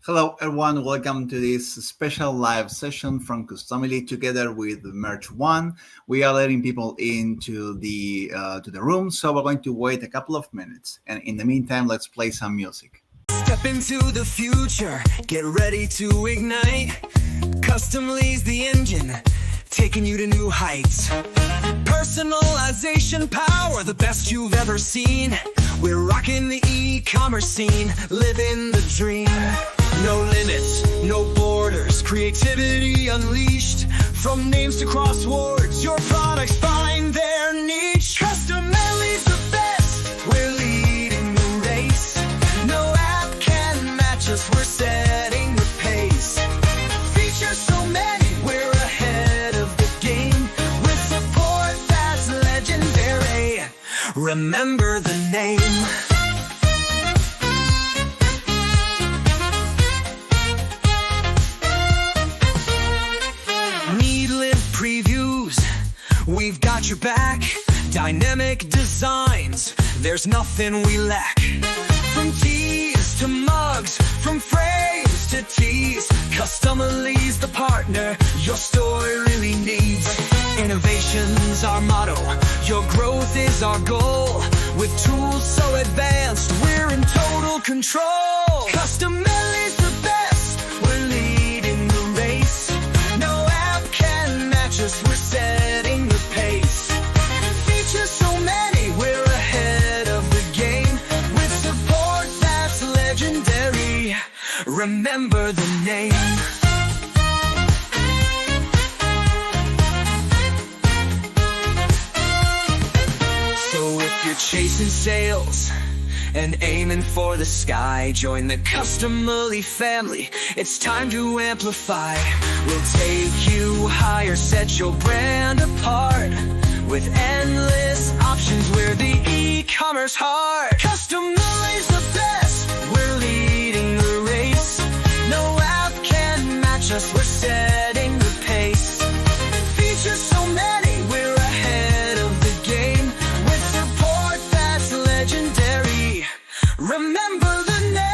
Hello, everyone. Welcome to this special live session from Customily together with Merch One. We are letting people into the room, so we're going to wait a couple of minutes. And in the meantime, let's play some music. Step into the future, get ready to ignite. Customly's the engine, taking you to new heights. Personalization power, the best you've ever seen. We're rocking the e-commerce scene, living the dream. No limits, no borders, creativity unleashed. From names to crosswords, your products find their niche. Customily's the best, we're leading the race. No app can match us, we're setting the pace. Features so many, we're ahead of the game. With support that's legendary, remember the name. Previews, we've got your back. Dynamic designs, there's nothing we lack. From tees to mugs, from frames to tees, Customily's the partner your store really needs. Innovation's our motto, your growth is our goal. With tools so advanced, we're in total control. Customily's the best, we're leading the race. No app can match us, we're setting the pace. Features so many, we're ahead of the game. With support that's legendary, remember the name. So if you're chasing sales and aiming for the sky, join the Customily family, it's time to amplify. We'll take you higher, set your brand apart. With endless options, we're the e-commerce heart. Customily's the best, we're leading the race. No app can match us, we're setting the pace. Features so many, we're ahead of the game. With support that's legendary, remember the name.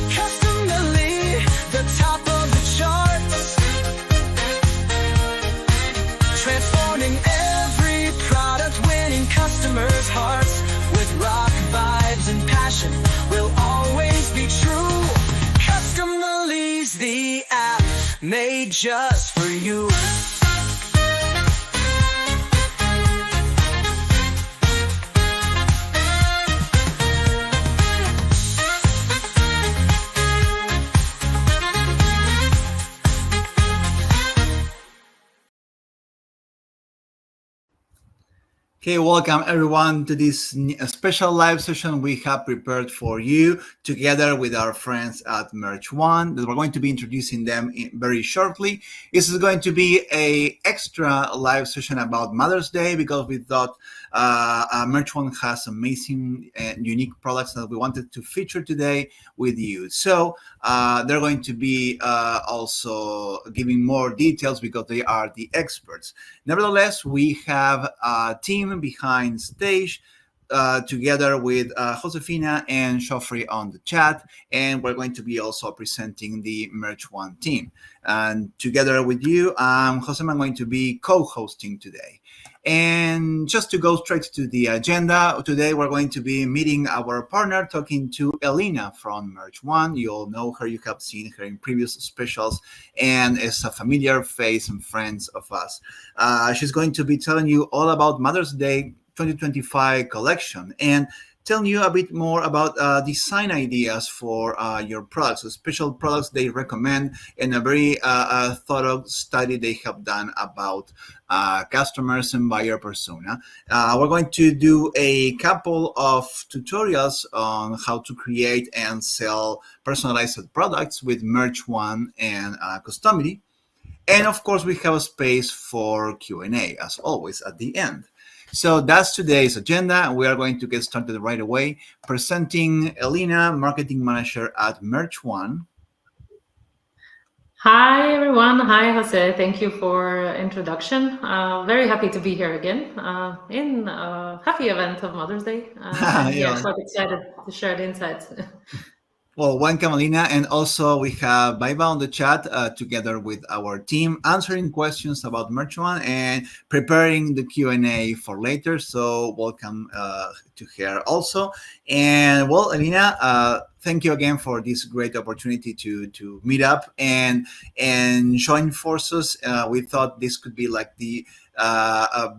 Customily, the top of the charts. Transforming every product, winning customers' hearts. With rock vibes and passion, we'll always be true. Customily's the app made just for you. Okay, welcome everyone to this special live session we have prepared for you together with our friends at Merch One. We're going to be introducing them very shortly. This is going to be a extra live session about Mother's Day because we thought Merch One has amazing and unique products that we wanted to feature today with you. So they're going to be also giving more details because they are the experts. Nevertheless, we have a team behind stage together with Josefina and Joffrey on the chat, and we're going to be also presenting the Merch One team. And together with you, Josema, I'm going to be co-hosting today. And just to go straight to the agenda, today we're going to be meeting our partner, talking to Elina from Merch One. You all know her, you have seen her in previous specials, and is a familiar face and friends of us. She's going to be telling you all about Mother's Day 2025 collection and telling you a bit more about design ideas for your products, special products they recommend, and a very thorough study they have done about customers and buyer persona. We're going to do a couple of tutorials on how to create and sell personalized products with Merch One and Customily. And of course, we have a space for Q&A, as always, at the end. So that's today's agenda. We are going to get started right away. Presenting Elina, Marketing Manager at Merch One. Hi everyone. Hi Jose. Thank you for introduction. Very happy to be here again in a happy event of Mother's Day. And yeah, Yeah. quite excited to share the insights. Well, welcome, Alina. And also, we have Baiba on the chat together with our team answering questions about Merchuan and preparing the Q&A for later. So, welcome to her also. And, well, Alina, thank you again for this great opportunity to meet up and join forces. We thought this could be like the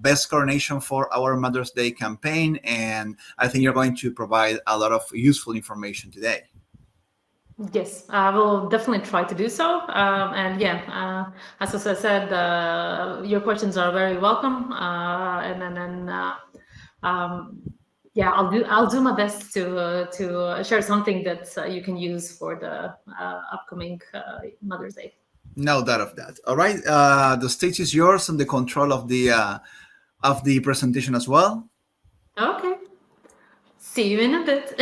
best coronation for our Mother's Day campaign. And I think you're going to provide a lot of useful information today. Yes, I will definitely try to do so. And yeah, as I said, your questions are very welcome. Yeah, I'll do my best to share something that you can use for the upcoming Mother's Day. No doubt of that. All right, the stage is yours and the control of the presentation as well. Okay. See you in a bit.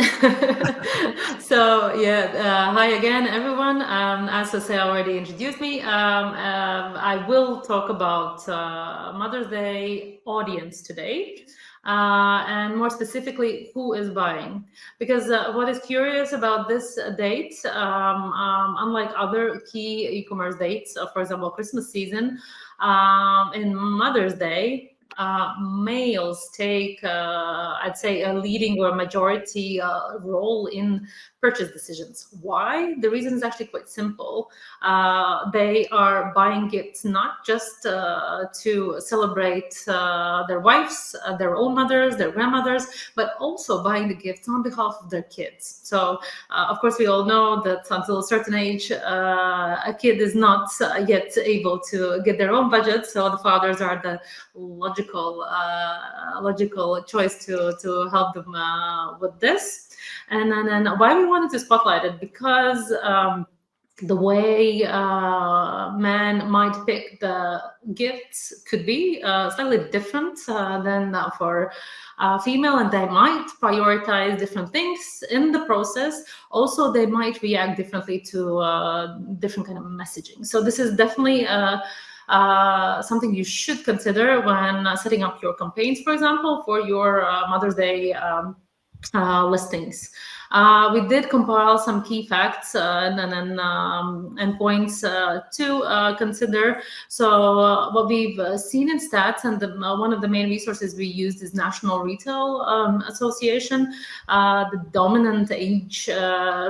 So yeah, hi again, everyone. As Jose already introduced me, I will talk about Mother's Day audience today, and more specifically, who is buying. Because what is curious about this date, unlike other key e-commerce dates, for example, Christmas season, in Mother's Day, males take, I'd say, a leading or majority role in purchase decisions. Why? The reason is actually quite simple. They are buying gifts not just to celebrate their wives, their own mothers, their grandmothers, but also buying the gifts on behalf of their kids. So, of course, we all know that until a certain age, a kid is not yet able to get their own budget. So the fathers are the logical choice to help them with this. And then why we wanted to spotlight it, because the way man might pick the gifts could be slightly different than for female, and they might prioritize different things in the process. Also, they might react differently to different kind of messaging. So this is definitely something you should consider when setting up your campaigns, for example, for your Mother's Day listings. We did compile some key facts and points to consider. So what we've seen in stats, and one of the main resources we used is National Retail Association. The dominant age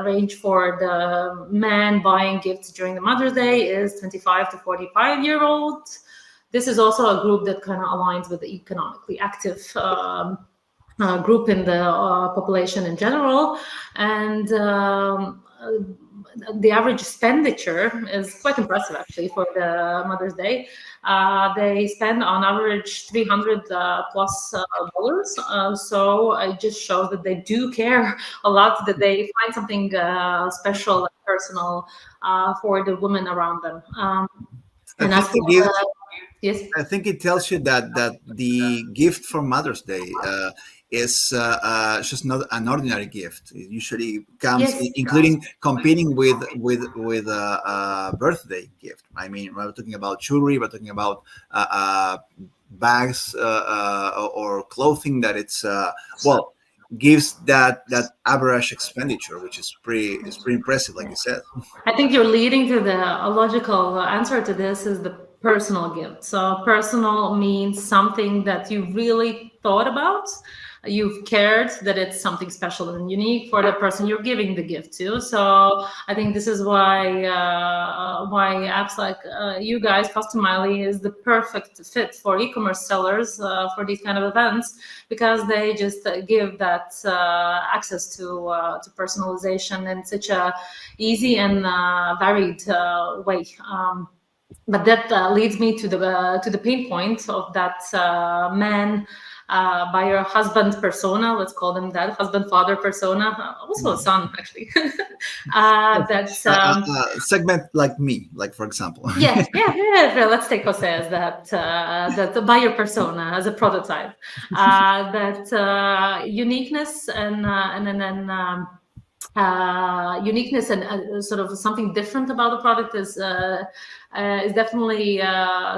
range for the man buying gifts during the Mother's Day is 25 to 45-year-old. This is also a group that kind of aligns with the economically active group in the population in general. And the average expenditure is quite impressive, actually, for the Mother's Day. They spend on average $300 plus dollars. So it just shows that they do care a lot, that they find something special and personal for the women around them. And as for yes, I think it tells you that the gift for Mother's Day is just not an ordinary gift. It usually comes, yes, including competing with a birthday gift. I mean, we're talking about jewelry, we're talking about bags or clothing that it's well gives that average expenditure, which is pretty impressive, like you said. I think you're leading to a logical answer to this is the personal gift. So personal means something that you really thought about. You've cared that it's something special and unique for the person you're giving the gift to. So I think this is why apps like you guys, Customily, is the perfect fit for e-commerce sellers for these kind of events, because they just give that access to personalization in such a easy and varied way. But that leads me to the pain point of that man buyer husband persona. Let's call them that, husband father persona, also a son actually. That's Segment like me, like for example. yeah. Let's take Jose as that buyer persona as a prototype. That uniqueness and then uniqueness and sort of something different about the product is definitely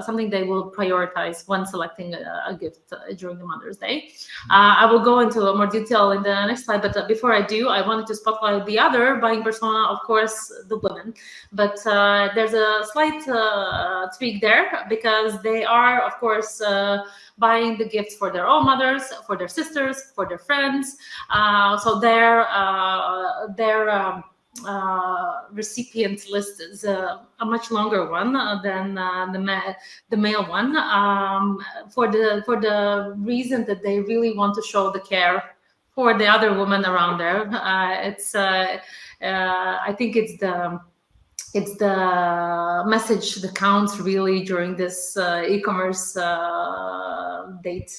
something they will prioritize when selecting a gift during the Mother's Day. I will go into more detail in the next slide, but before I do, I wanted to spotlight the other buying persona, of course, the women. But there's a slight tweak there, because they are, of course, buying the gifts for their own mothers, for their sisters, for their friends. So their recipient list is a much longer one than the male one, for the reason that they really want to show the care for the other woman around there. I think it's the message that counts really during this e-commerce date.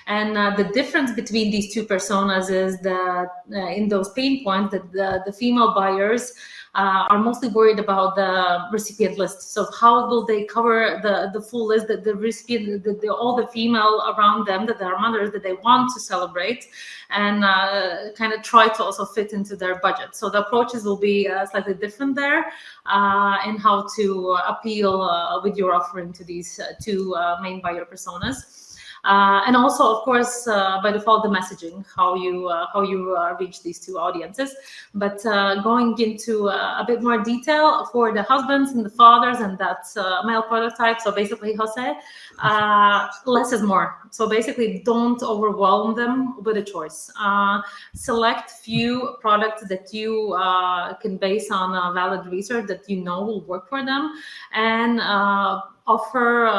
And the difference between these two personas is that in those pain points, that the female buyers are mostly worried about the recipient list. So how will they cover the full list, that the recipient, all the female around them, that are mothers, that they want to celebrate, and kind of try to also fit into their budget. So the approaches will be slightly different there, in how to appeal with your offering to these two main buyer personas. And also, of course, by default, the messaging, how you reach these two audiences. But going into a bit more detail for the husbands and the fathers, and that's male prototype. So basically, Jose, less is more. So basically, don't overwhelm them with a choice. Select few products that you can base on valid research that you know will work for them, and offer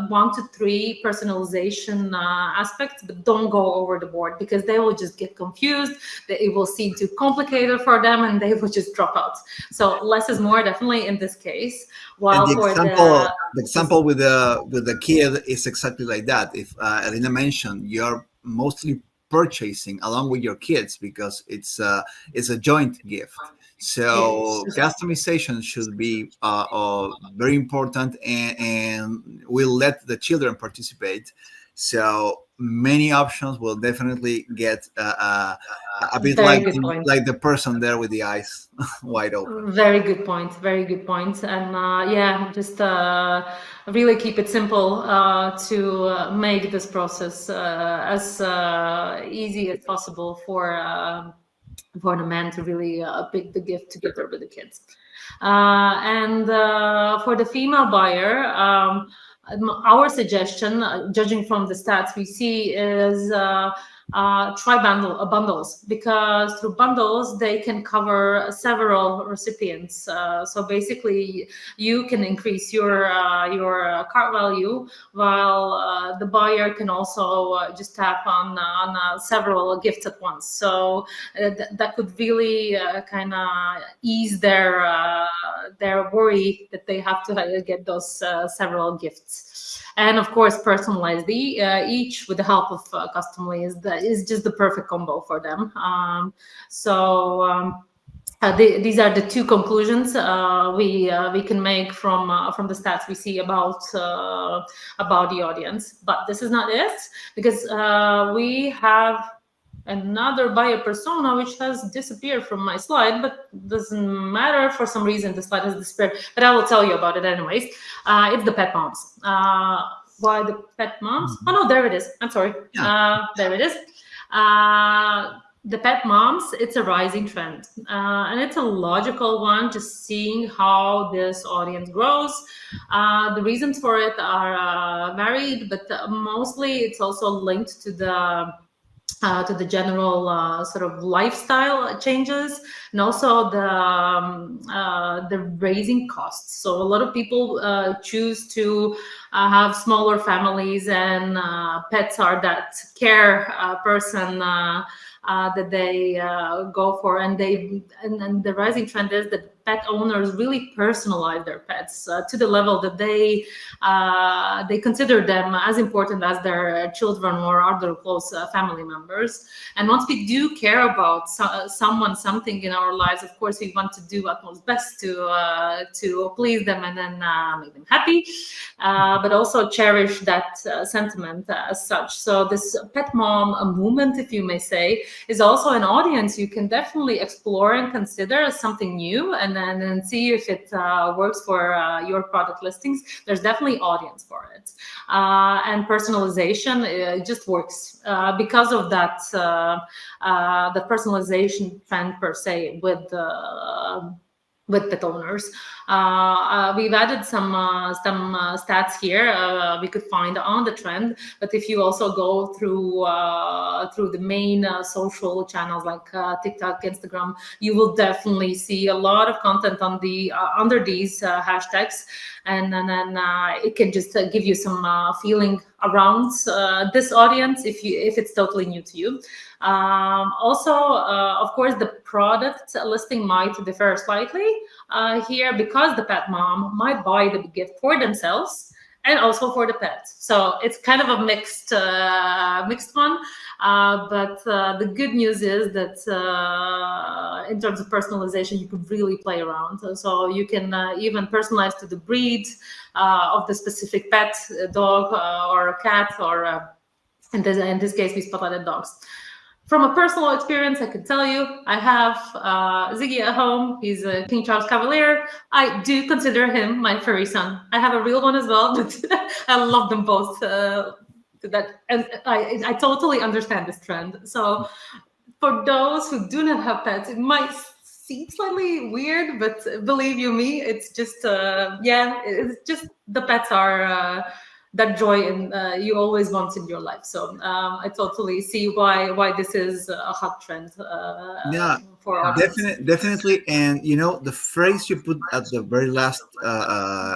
1 to 3 personalization aspects, but don't go over the board, because they will just get confused. It will seem too complicated for them, and they will just drop out. So less is more, definitely in this case. While And for the example with the kid is exactly like that. If Elina mentioned, you're mostly purchasing along with your kids because it's a joint gift. So Yes. customization should be very important, and we'll let the children participate. So many options will definitely get a bit Very like good point. like the person there with the eyes wide open. Very good point. Very good point. And yeah, just really keep it simple to make this process as easy as possible for the man to really pick the gift together with the kids. And for the female buyer, our suggestion, judging from the stats we see, is try bundles, because through bundles they can cover several recipients. So basically, you can increase your cart value, while the buyer can also just tap on several gifts at once. So that could really kind of ease their worry that they have to get those several gifts. And of course, personalize each with the help of Customily is just the perfect combo for them. These are the two conclusions we can make from the stats we see about the audience. But this is not it, because we have another buyer persona which has disappeared from my slide, but doesn't matter. For some reason, the slide has disappeared, but I will tell you about it anyways. It's the pet moms. Why the pet moms? Oh no, there it is. I'm sorry. There it is. The pet moms, it's a rising trend, and it's a logical one, just seeing how this audience grows. The reasons for it are varied, but mostly it's also linked to the general sort of lifestyle changes, and also the raising costs. So a lot of people choose to have smaller families, and pets are that care person that they go for, and the rising trend is that pet owners really personalize their pets to the level that they consider them as important as their children or other close family members. And once we do care about someone, something in our lives, of course, we want to do utmost best to please them and then make them happy, but also cherish that sentiment as such. So this pet mom movement, if you may say, is also an audience you can definitely explore and consider as something new, and then see if it works for your product listings. There's definitely audience for it, and personalization just works because of that the personalization trend per se with pet owners. We've added some stats here we could find on the trend, but if you also go through the main social channels like TikTok, Instagram, you will definitely see a lot of content on the under these hashtags, and then it can just give you some feeling around this audience if it's totally new to you. Also, of course, the product listing might differ slightly here because the pet mom might buy the gift for themselves and also for the pet. So it's kind of a mixed one. But the good news is that in terms of personalization, you could really play around. So you can even personalize to the breed of the specific pet, a dog or a cat, or in this case, we spotlighted dogs. From a personal experience, I can tell you, I have Ziggy at home. He's a King Charles Cavalier. I do consider him my furry son. I have a real one as well, but I love them both. And I totally understand this trend. So for those who do not have pets, it might seem slightly weird, but believe you me, it's just, it's just the pets are that joy and you always want in your life. So I totally see why this is a hot trend Yeah, for audience. definitely. And the phrase you put at the very last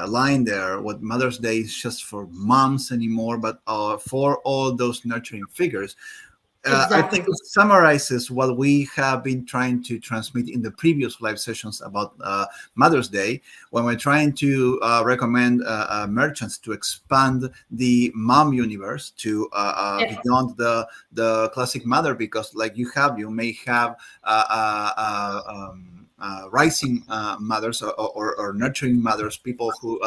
line there, what Mother's Day is just for moms anymore, but for all those nurturing figures. I Exactly. think it summarizes what we have been trying to transmit in the previous live sessions about Mother's Day, when we're trying to recommend merchants to expand the mom universe to beyond the classic mother, because like you may have rising mothers or nurturing mothers, people who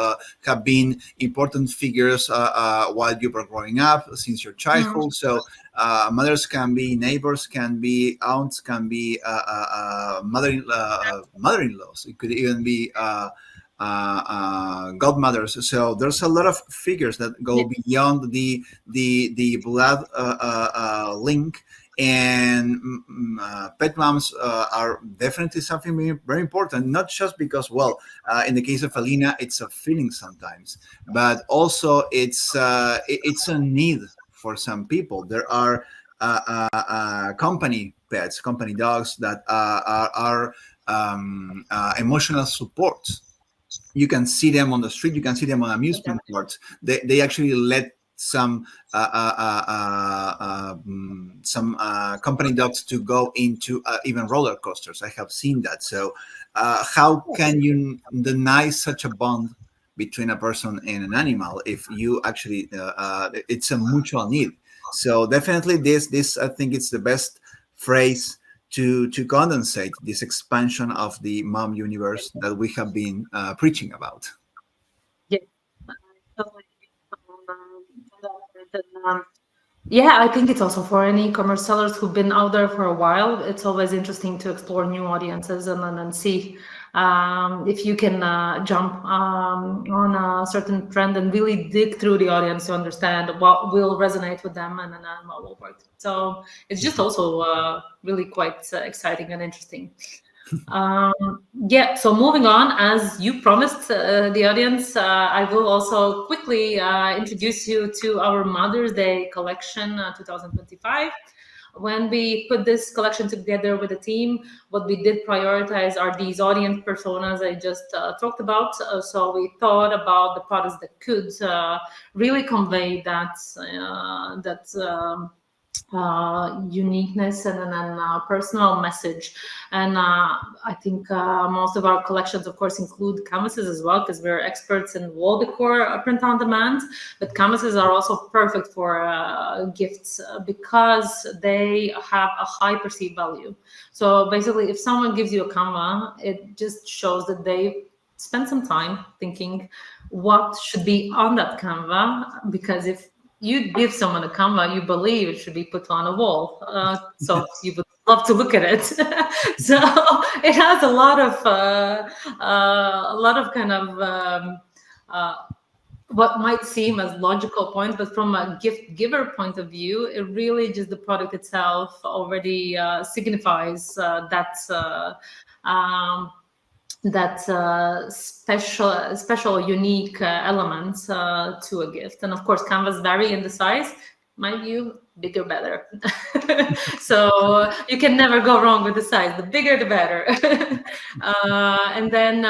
have been important figures while you were growing up since your childhood. So mothers can be neighbors, can be aunts, can be mother-in-laws. It could even be godmothers. So there's a lot of figures that go beyond the blood link. And pet moms are definitely something very important, not just because, in the case of Elina, it's a feeling sometimes, but also it's a need for some people. There are company pets, company dogs that are emotional supports. You can see them on the street. You can see them on amusement parks. They actually let some company dogs to go into even roller coasters. I have seen that. So how can you deny such a bond between a person and an animal if you actually it's a mutual need? So definitely this I think it's the best phrase to condensate this expansion of the mom universe that we have been preaching about. Yeah. Yeah, I think it's also for any e-commerce sellers who've been out there for a while. It's always interesting to explore new audiences and then see if you can jump on a certain trend and really dig through the audience to understand what will resonate with them and then what will work. So it's just also really quite exciting and interesting. So moving on, as you promised the audience, I will also quickly introduce you to our Mother's Day collection 2025. When we put this collection together with the team, what we did prioritize are these audience personas I just talked about. So we thought about the products that could really convey uniqueness and then personal message. And I think most of our collections, of course, include canvases as well, because we're experts in wall decor, print on demand. But canvases are also perfect for gifts because they have a high perceived value. So basically, if someone gives you a canva, it just shows that they spend some time thinking what should be on that canva, because if you give someone a canva, you believe it should be put on a wall. So you would love to look at it. So it has a lot of kind of what might seem as logical points, but from a gift giver point of view, it really just the product itself already signifies special, unique elements to a gift. And of course, canvas vary in the size. Mind you, bigger better. So you can never go wrong with the size. The bigger, the better. And then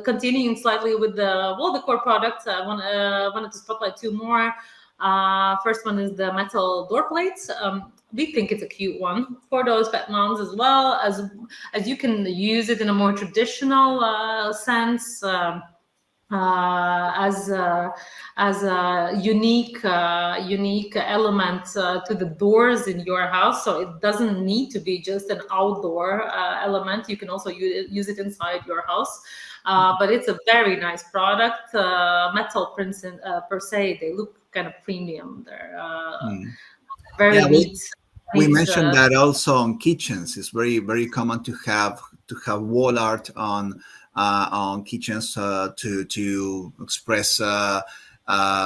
continuing slightly with the wall decor products, I wanted to spotlight two more. First one is the metal door plates. We think it's a cute one for those pet moms, as well as you can use it in a more traditional sense, as a unique element to the doors in your house. So it doesn't need to be just an outdoor element. You can also use it inside your house. But it's a very nice product. Metal prints per se, they look kind of premium. They're very neat. We mentioned that also on kitchens. It's very, very common to have wall art on kitchens to express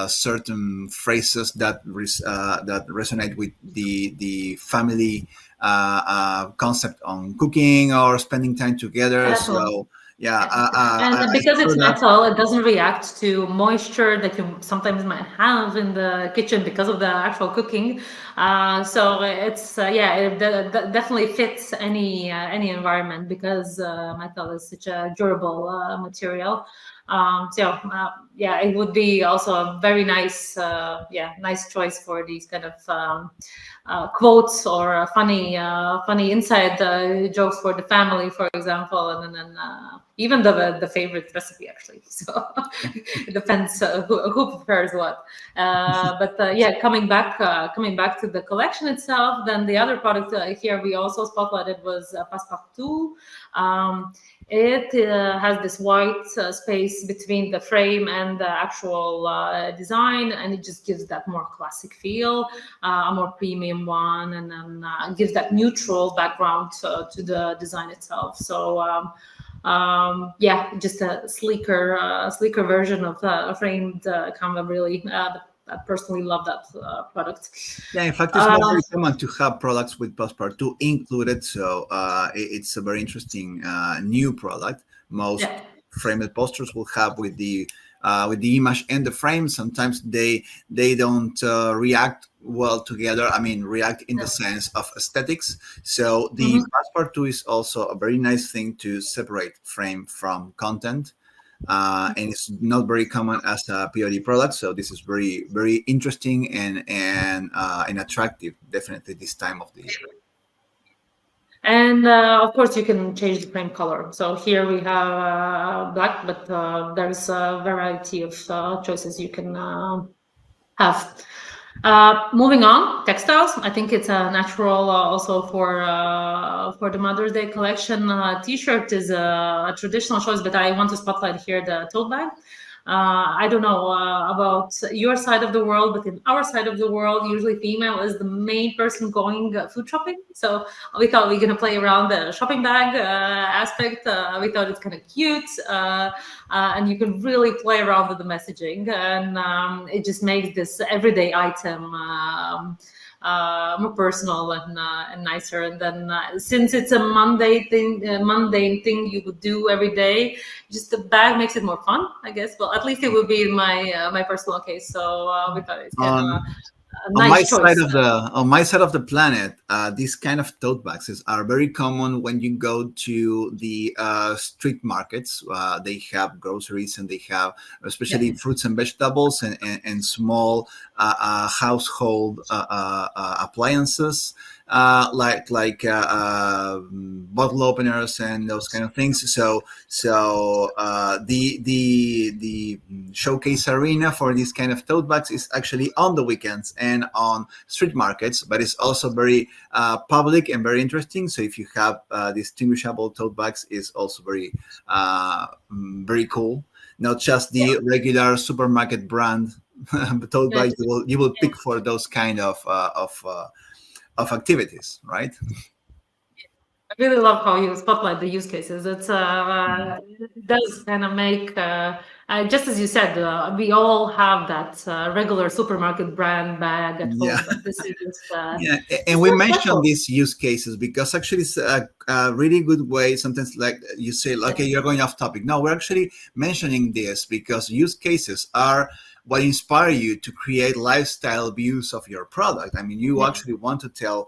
certain phrases that resonate with the family concept on cooking or spending time together. Definitely. So yeah, and because it's metal, it doesn't react to moisture that you sometimes might have in the kitchen because of the actual cooking. So it's it definitely fits any environment, because metal is such a durable material. It would be also a very nice nice choice for these kind of quotes or funny inside jokes for the family, for example, and then even the favorite recipe, actually. So it depends who prefers what. Coming back to the collection itself, then the other product here we also spotlighted was Passepartout. It has this white space between the frame and the actual design, and it just gives that more classic feel, a more premium one, and then gives that neutral background to the design itself. So just a sleeker version of a framed canva. Really, I personally love that product. Yeah, in fact, it's not very common to have products with Passepartout included. So it's a very interesting new product. Most framed posters will have with the image and the frame. Sometimes they don't react well together. I mean, react in the sense of aesthetics. So the Passepartout is also a very nice thing to separate frame from content. And it's not very common as a POD product, so this is very, very interesting and attractive, definitely this time of the year. And of course, you can change the frame color. So here we have black, but there's a variety of choices you can have. Moving on, textiles. I think it's a natural also for the Mother's Day collection. T-shirt is a traditional choice, but I want to spotlight here the tote bag. I don't know about your side of the world, but in our side of the world, usually female is the main person going food shopping. So we thought we were going to play around the shopping bag aspect. We thought it's kind of cute, and you can really play around with the messaging, and it just makes this everyday item more personal and nicer. And then since it's a mundane thing you would do every day, just the bag makes it more fun, I guess. Well, at least it would be in my personal case. So we thought it's kind of nice choice. On my side of the planet, these kind of tote bags are very common when you go to the street markets. They have groceries and they have especially Yeah. fruits and vegetables and small household appliances like bottle openers and those kind of things. So the showcase arena for this kind of tote bags is actually on the weekends and on street markets, but it's also very public and very interesting. So if you have distinguishable tote bags, is also very cool. Not just the regular supermarket brand tote Yeah, bags. You will pick for those kind of activities, right? I really love how you spotlight the use cases. It does kind of make, just as you said, we all have that regular supermarket brand bag at Yeah. home, but this is just Yeah, and it's we so mentioned special. these use cases because actually it's a really good way. Sometimes, like you say, okay, Yeah, you're going off topic. No, we're actually mentioning this because use cases are what inspire you to create lifestyle views of your product. I mean, you yeah, actually want to tell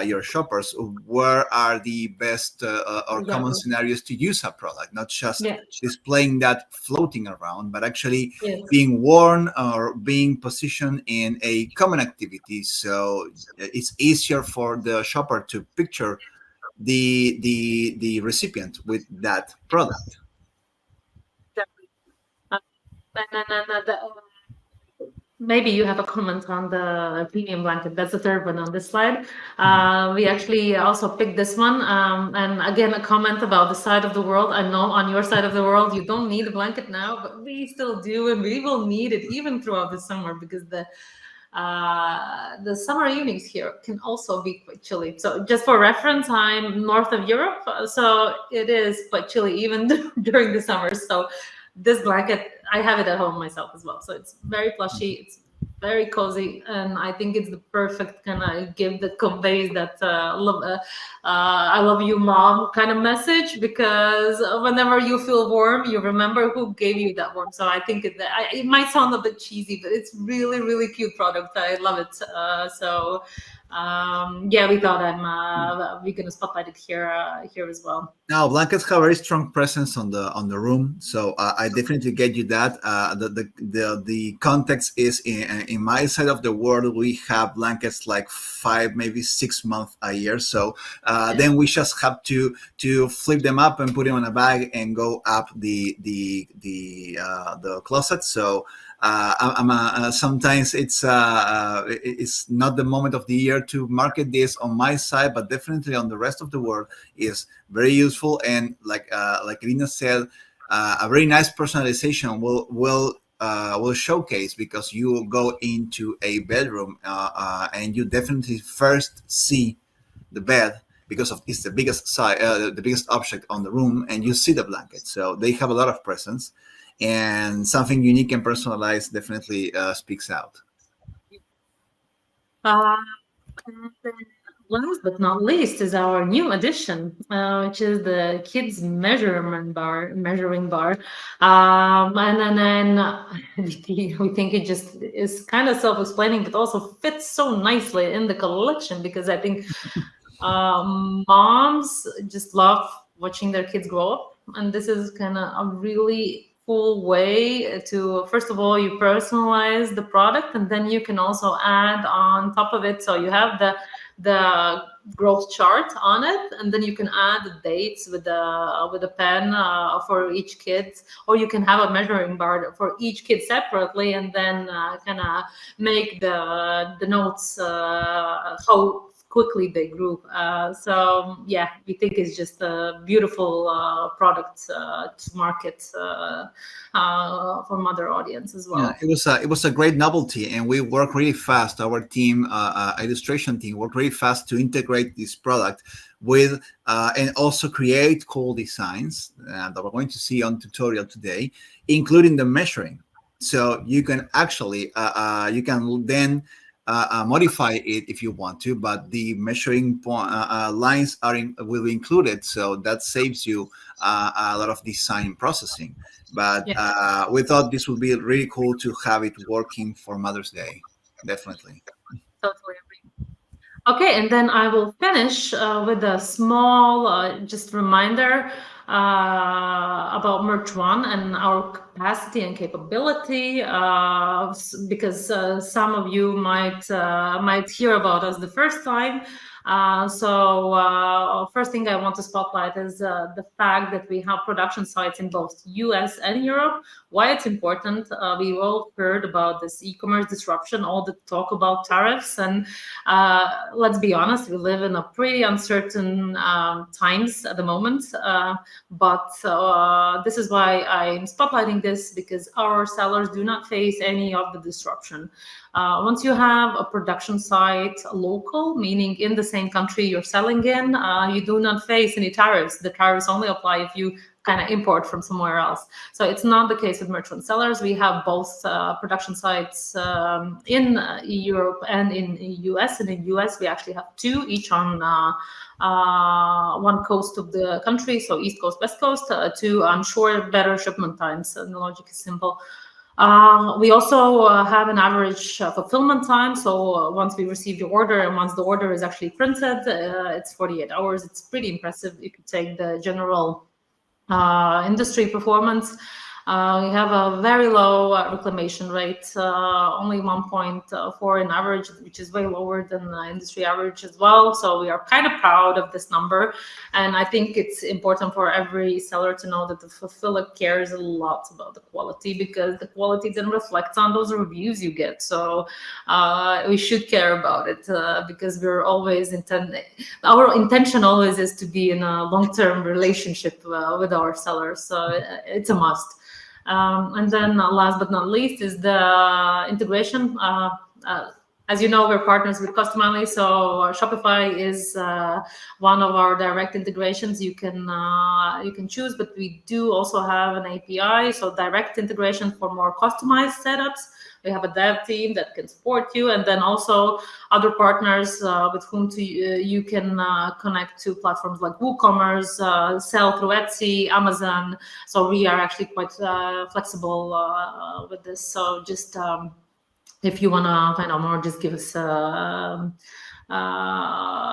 your shoppers where are the best or common exactly. scenarios to use a product, not just Yeah, displaying that floating around, but actually yes. being worn or being positioned in a common activity. So it's easier for the shopper to picture the recipient with that product. Exactly. Uh, maybe you have a comment on the premium blanket. That's the third one on this slide. We actually also picked this one. And again, a comment about the side of the world. I know on your side of the world, you don't need a blanket now, but we still do. And we will need it even throughout the summer because the summer evenings here can also be quite chilly. So just for reference, I'm north of Europe. So it is quite chilly even during the summer. So this blanket, I have it at home myself as well. So it's very plushy. It's very cozy, and I think it's the perfect kind of gift that conveys that I love you, mom kind of message. Because whenever you feel warm, you remember who gave you that warmth. So I think it might sound a bit cheesy, but it's really, really cute product. I love it. Yeah, we thought we're gonna spotlight it here as well. Now, blankets have a very strong presence on the room, so I definitely get you that. The context is in my side of the world, we have blankets like 5, maybe 6 months a year. So Yeah. then we just have to flip them up and put them on a bag and go up the closet. So sometimes it's not the moment of the year to market this on my side, but definitely on the rest of the world is very useful. And like Elina said, a very nice personalization will showcase because you go into a bedroom and you definitely first see the bed because of it's the biggest the biggest object on the room, and you see the blanket. So they have a lot of presence, and something unique and personalized definitely speaks out. Uh, and then last but not least is our new addition, which is the kids measuring bar. And then we think it just is kind of self-explaining, but also fits so nicely in the collection because I think moms just love watching their kids grow up, and this is kind of a really cool way to, first of all, you personalize the product, and then you can also add on top of it. So you have the growth chart on it, and then you can add the dates with a pen for each kid, or you can have a measuring bar for each kid separately, and then kind of make the notes how quickly they grew. So yeah, we think it's just a beautiful product to market for mother audience as Yeah, well. it was a great novelty, and we work really fast. Our team, illustration team, worked really fast to integrate this product with and also create cool designs that we're going to see on tutorial today, including the measuring. So you can actually you can then modify it if you want to, but the measuring lines will be included, so that saves you a lot of design processing. But Yeah. we thought this would be really cool to have it working for Mother's Day. Definitely. Totally agree. Okay, and then I will finish with a small just reminder about Merch One and our capacity and capability, because some of you might hear about us the first time. So first thing I want to spotlight is the fact that we have production sites in both US and Europe. Why it's important? We all heard about this e-commerce disruption, all the talk about tariffs, and let's be honest, we live in a pretty uncertain times at the moment. But this is why I'm spotlighting this, because our sellers do not face any of the disruption. Once you have a production site local, meaning in the same country you're selling in, you do not face any tariffs. The tariffs only apply if you kind of import from somewhere else. So it's not the case with merchant sellers. We have both production sites in Europe and in the US. And in the US, we actually have two, each on one coast of the country, so East Coast, West Coast, to ensure better shipment times. And the logic is simple. We also have an average fulfillment time. So once we receive your order and once the order is actually printed, it's 48 hours. It's pretty impressive if you take the general industry performance. We have a very low reclamation rate, only 1.4 in average, which is way lower than the industry average as well. So we are kind of proud of this number. And I think it's important for every seller to know that the fulfiller cares a lot about the quality, because the quality then reflects on those reviews you get. So we should care about it, because we're always our intention always is to be in a long-term relationship with our sellers. So it's a must. And then last but not least is the integration. As you know, we're partners with Customily, so Shopify is one of our direct integrations you can choose, but we do also have an API, so direct integration for more customized setups. We have a dev team that can support you, and then also other partners with whom you can connect to platforms like WooCommerce, sell through Etsy, Amazon. So we are actually quite flexible with this. So just if you want to find out more, just give us a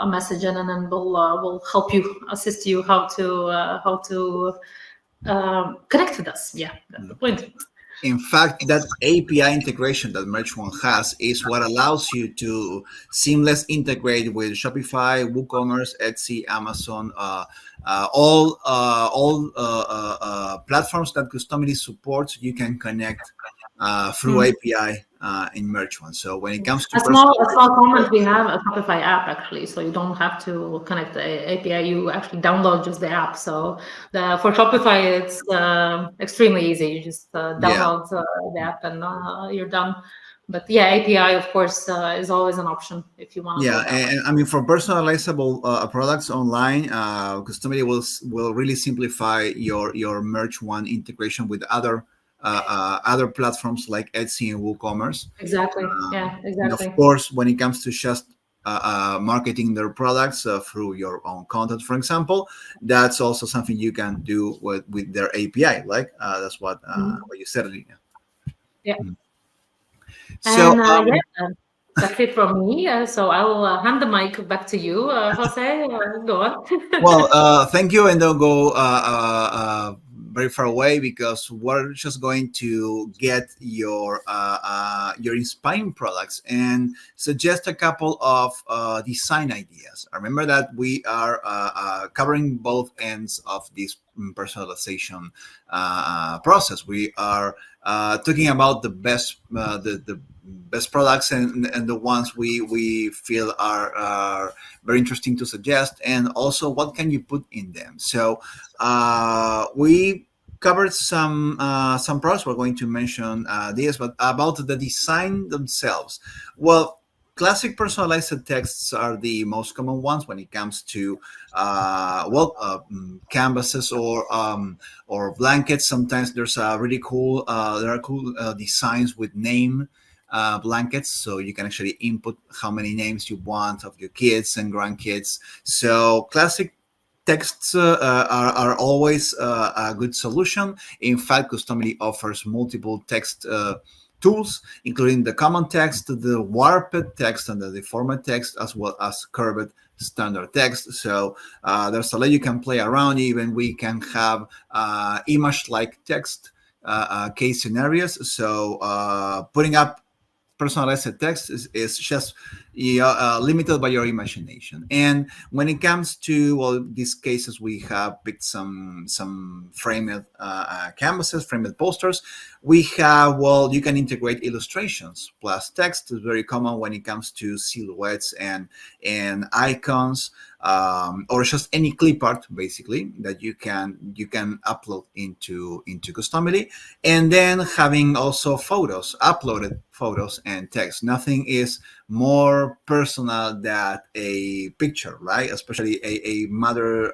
message, and then we'll help you, assist you how to connect with us. Yeah, that's the point. In fact, that API integration that Merch One has is what allows you to seamless integrate with Shopify, WooCommerce, Etsy, Amazon, all platforms that Customily supports. You can connect through API in Merch One. So when it comes to a small comment, we have a Shopify app actually, so you don't have to connect the API. You actually download just the app. So for Shopify, it's extremely easy. You just download the app and you're done. But yeah, API of course is always an option if you want to. Yeah, and I mean, for personalizable products online, Customily will really simplify your Merch One integration with other platforms like Etsy and WooCommerce. Exactly. Yeah, exactly. And of course, when it comes to just marketing their products through your own content, for example, that's also something you can do with their API. Like that's what you said, Elina. Yeah. So that's it from me. So I will hand the mic back to you, Jose. Go on. Well, thank you, and don't go very far away, because we're just going to get your inspiring products and suggest a couple of design ideas. Remember that we are covering both ends of this personalization process. We are talking about the best the best products and the ones we feel are very interesting to suggest, and also what can you put in them. So we covered some products. We're going to mention this, but about the design themselves. Well, classic personalized texts are the most common ones when it comes to canvases or blankets. Sometimes there's really cool designs with name blankets, so you can actually input how many names you want of your kids and grandkids. So classic texts are always a good solution. In fact, Customily offers multiple text tools, including the common text, the warped text, and the deformed text, as well as curved standard text. So there's a lot you can play around. Even we can have image-like text case scenarios. So putting up personalized text is just limited by your imagination. And when it comes to, well, these cases, we have picked some framed canvases, framed posters. We have, well, you can integrate illustrations plus text. Is very common when it comes to silhouettes and icons, or just any clip art, basically, that you can upload into Customily. And then having also photos, uploaded photos and text. Nothing is more personal than a picture, right? Especially a mother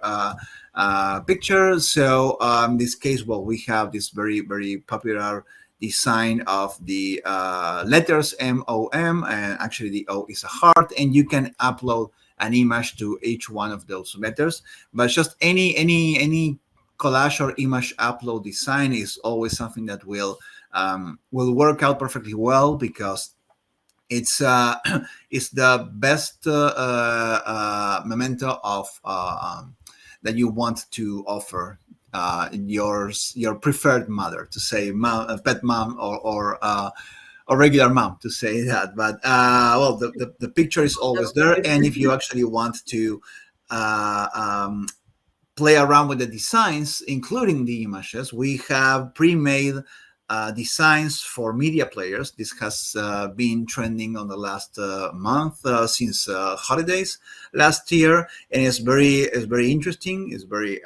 picture. So in this case, well, we have this very, very popular design of the letters MOM, and actually the O is a heart, and you can upload an image to each one of those letters. But just any collage or image upload design is always something that will work out perfectly well, because it's it's the best memento of that you want to offer your preferred mother, to say mom, pet mom, or regular mom, to say that. But well, the picture is always there, and if you actually want to play around with the designs, including the images, we have pre-made designs for media players. This has been trending on the last month, since holidays last year, and it's very interesting. It's very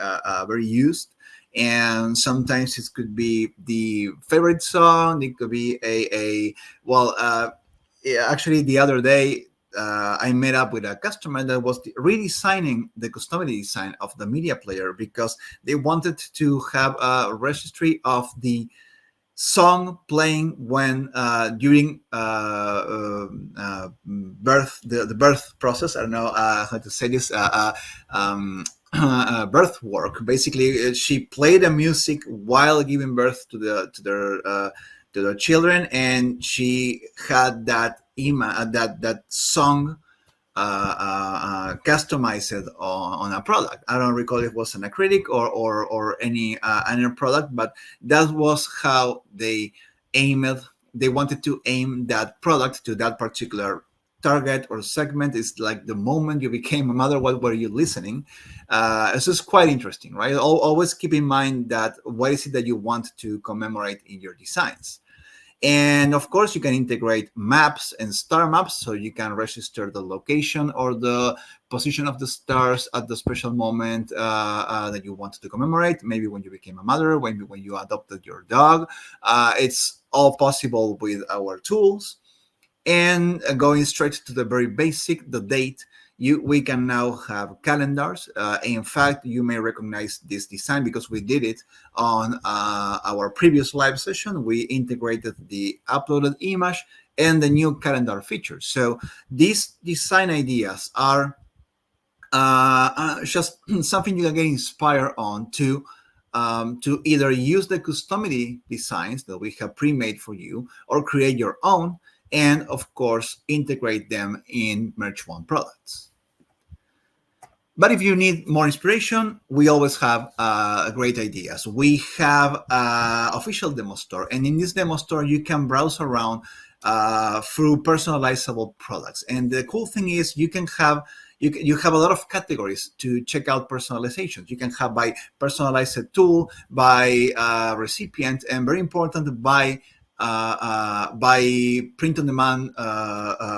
used, and sometimes it could be the favorite song. It could be a well. Yeah, actually, the other day, I met up with a customer that was redesigning the customary design of the media player, because they wanted to have a registry of the song playing when during birth, the birth process. I don't know how to say this. Birth work. Basically, she played the music while giving birth to their children, and she had that that song customized on a product. I don't recall if it was an acrylic or any product, but that was how they aimed. They wanted to aim that product to that particular target or segment. Is like the moment you became a mother, what were you listening? This is quite interesting, right? Always keep in mind that what is it that you want to commemorate in your designs. And of course, you can integrate maps and star maps, so you can register the location or the position of the stars at the special moment that you want to commemorate. Maybe when you became a mother, maybe when you adopted your dog. It's all possible with our tools. And going straight to the very basic, the date, we can now have calendars. In fact, you may recognize this design because we did it on our previous live session. We integrated the uploaded image and the new calendar feature. So these design ideas are just something you can get inspired on to either use the customity designs that we have pre-made for you, or create your own, and of course integrate them in Merch One products. But if you need more inspiration, we always have great ideas. We have official demo store, and in this demo store, you can browse around through personalizable products. And the cool thing is, you can have you have a lot of categories to check out personalizations. You can have by personalized tool, by recipient, and very important, by print-on-demand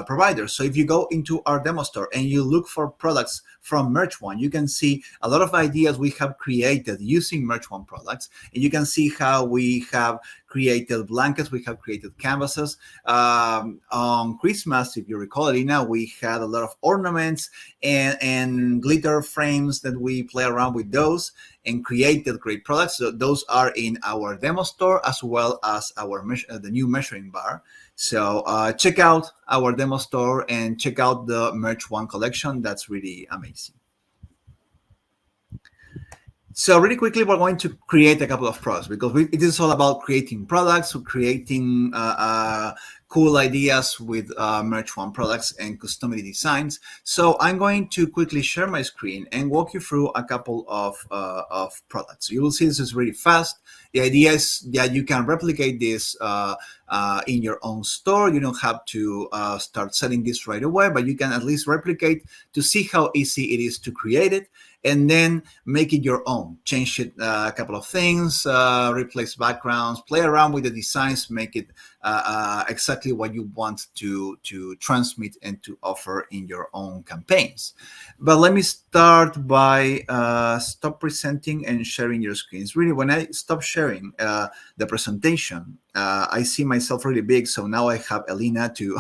providers. So if you go into our demo store and you look for products from Merch One, you can see a lot of ideas we have created using Merch One products, and you can see how we have created blankets, we have created canvases. On Christmas, if you recall, Elina, we had a lot of ornaments and glitter frames that we play around with those and created great products. So those are in our demo store, as well as our the new measuring bar. So check out our demo store and check out the Merch One collection. That's really amazing. So really quickly, we're going to create a couple of products because it is all about creating products, creating cool ideas with Merch One products and customity designs. So I'm going to quickly share my screen and walk you through a couple of products. You will see this is really fast. The idea is that you can replicate this in your own store. You don't have to start selling this right away, but you can at least replicate to see how easy it is to create it, and then make it your own. Change it a couple of things, replace backgrounds, play around with the designs, make it exactly what you want to transmit and to offer in your own campaigns. But let me start by stop presenting and sharing your screens. Really, when I stop sharing the presentation, I see myself really big. So now I have Elina to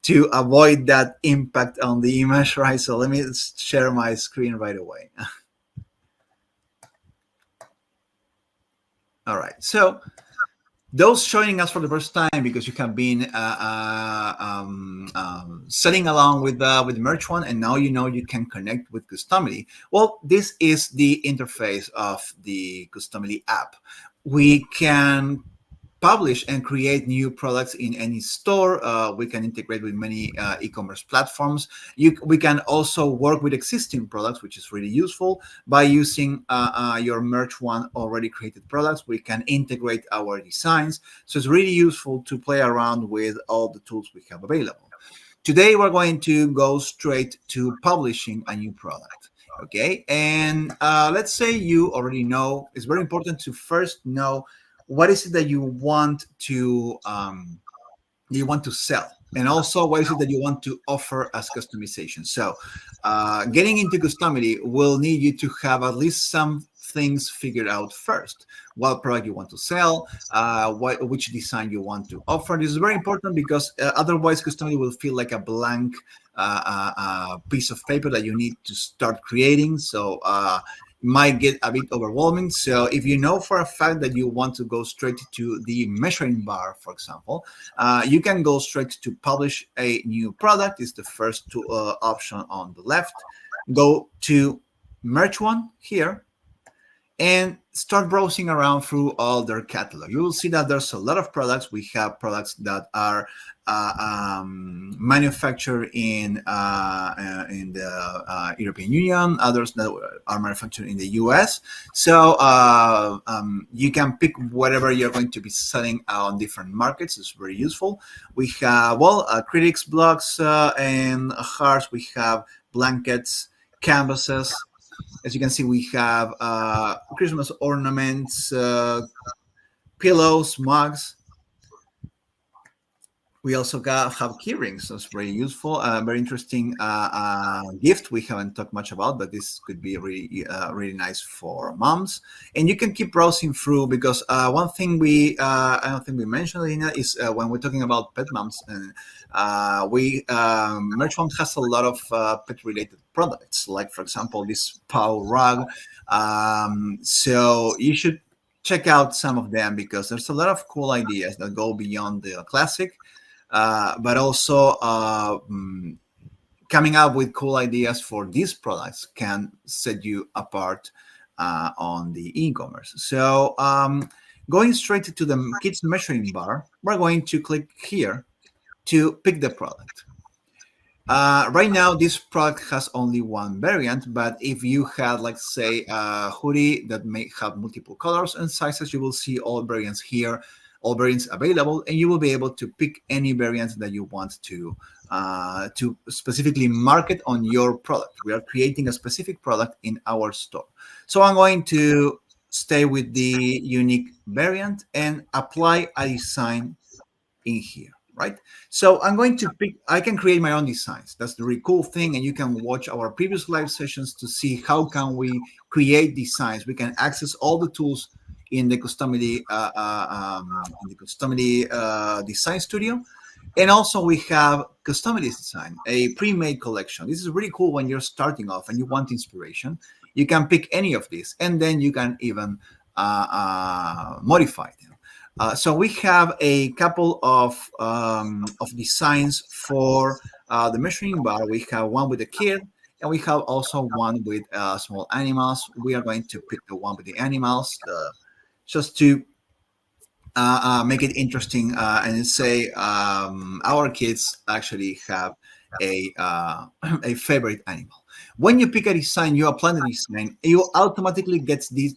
to avoid that impact on the image, right? So let me share my screen right away. All right. So those joining us for the first time because you have been setting along with Merch One, and now you know you can connect with Customily. Well, this is the interface of the Customily app. We can publish and create new products in any store. We can integrate with many e-commerce platforms. We can also work with existing products, which is really useful. By using your Merch One already created products, we can integrate our designs. So it's really useful to play around with all the tools we have available. Today, we're going to go straight to publishing a new product. Okay, and let's say you already know. It's very important to first know what is it that you want to sell, and also what is it that you want to offer as customization. So getting into Customily will need you to have at least some things figured out first. What product you want to sell, which design you want to offer. This is very important because otherwise Customily will feel like a blank piece of paper that you need to start creating. So might get a bit overwhelming. So if you know for a fact that you want to go straight to the measuring bar, for example, you can go straight to publish a new product. It's the first option on the left. Go to Merch One here and start browsing around through all their catalog. You will see that there's a lot of products. We have products that are manufactured in the European Union, others that are manufactured in the US. So you can pick whatever you're going to be selling on different markets. It's very useful. We have, critics, blogs, and hearts. We have blankets, canvases. As you can see, we have Christmas ornaments, pillows, mugs. We also have key rings. That's very useful. Very interesting gift we haven't talked much about, but this could be really, really nice for moms. And you can keep browsing through because one thing I don't think we mentioned, Elina, is when we're talking about pet moms, and Merch One has a lot of pet-related products, like for example this paw rug. So you should check out some of them because there's a lot of cool ideas that go beyond the classic. But also coming up with cool ideas for these products can set you apart on the e-commerce. So going straight to the kids measuring bar, we're going to click here to pick the product. Right now, this product has only one variant, but if you had, like, say, a hoodie that may have multiple colors and sizes, you will see all variants here, all variants available, and you will be able to pick any variant that you want to specifically market on your product. We are creating a specific product in our store. So I'm going to stay with the unique variant and apply a design in here, right? So I'm going to pick, I can create my own designs. That's the really cool thing. And you can watch our previous live sessions to see how can we create designs. We can access all the tools in the Customily Design Studio. And also we have Customily Design, a pre-made collection. This is really cool when you're starting off and you want inspiration. You can pick any of these, and then you can even modify them. So we have a couple of designs for the measuring bar. We have one with a kid And we have also one with small animals. We are going to pick the one with the animals, just to make it interesting, and say our kids actually have a a favorite animal. When you pick a design, you apply the design, you automatically get this